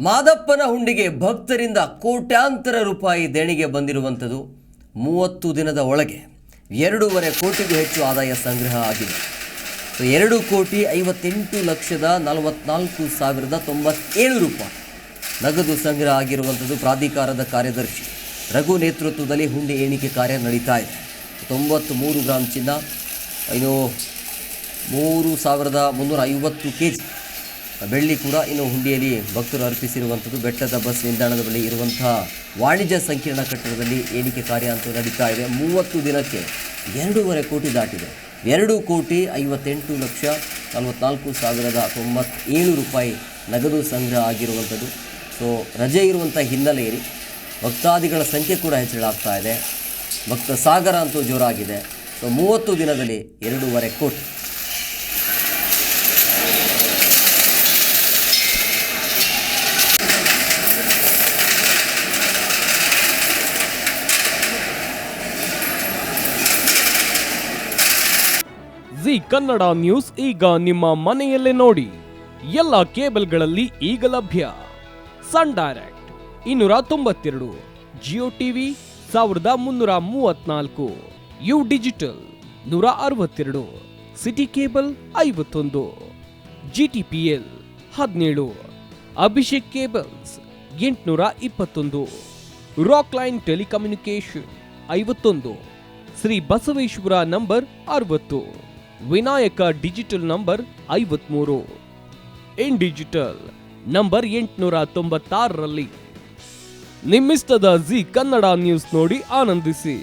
ಮಾದಪ್ಪನ ಹುಂಡಿಗೆ ಭಕ್ತರಿಂದ ಕೋಟ್ಯಾಂತರ ರೂಪಾಯಿ ದೇಣಿಗೆ ಬಂದಿರುವಂಥದ್ದು 30 ದಿನದ ಒಳಗೆ 2.5 ಕೋಟಿಗೂ ಹೆಚ್ಚು ಆದಾಯ ಸಂಗ್ರಹ ಆಗಿದೆ. 2,58,44,097 ರೂಪಾಯಿ ನಗದು ಸಂಗ್ರಹ ಆಗಿರುವಂಥದ್ದು. ಪ್ರಾಧಿಕಾರದ ಕಾರ್ಯದರ್ಶಿ ರಘು ನೇತೃತ್ವದಲ್ಲಿ ಹುಂಡಿ ಎಣಿಕೆ ಕಾರ್ಯ ನಡೀತಾ ಇದೆ. 93 ಗ್ರಾಂ ಚಿನ್ನ, ಇನ್ನು 3,350 kg ಬೆಳ್ಳಿ ಕೂಡ ಇನ್ನು ಹುಂಡಿಯಲ್ಲಿ ಭಕ್ತರು ಅರ್ಪಿಸಿರುವಂಥದ್ದು. ಬೆಟ್ಟದ ಬಸ್ ನಿಲ್ದಾಣದ ಬಳಿ ಇರುವಂತಹ ವಾಣಿಜ್ಯ ಸಂಕೀರ್ಣ ಕಟ್ಟಡದಲ್ಲಿ ಎಣಿಕೆ ಕಾರ್ಯ ಅಂತ ನಡೀತಾ ಇದೆ. 30 ದಿನಕ್ಕೆ 2.5 ಕೋಟಿ ದಾಟಿದೆ. 2,58,44,097 ರೂಪಾಯಿ ನಗದು ಸಂಗ್ರಹ ಆಗಿರುವಂಥದ್ದು. ಸೊ ರಜೆ ಇರುವಂಥ ಹಿನ್ನೆಲೆಯಲ್ಲಿ ಭಕ್ತಾದಿಗಳ ಸಂಖ್ಯೆ ಕೂಡ ಹೆಚ್ಚಳ ಆಗ್ತಾ ಇದೆ. ಭಕ್ತ ಸಾಗರ ಅಂತೂ ಜೋರಾಗಿದೆ. ಸೊ 30 ದಿನದಲ್ಲಿ 2.5 ಕೋಟಿ. ಜಿ ಕನ್ನಡ ನ್ಯೂಸ್ ಈಗ ನಿಮ್ಮ ಮನೆಯಲ್ಲೇ ನೋಡಿ. ಎಲ್ಲ ಕೇಬಲ್ಗಳಲ್ಲಿ ಈಗ ಲಭ್ಯ. Sun Direct 292, Jio TV 1334, U Digital 162, City Cable 51, GTPL 17, Abhishek cables 821, Rock Line telecommunication 51, Shri Basaveshwara number 60, Vinayaka digital number 53, in digital number 896ರಲ್ಲಿ. ನಿಮ್ಮಿಸ್ತದ ಜಿ ಕನ್ನಡ ನ್ಯೂಸ್ ನೋಡಿ ಆನಂದಿಸಿ.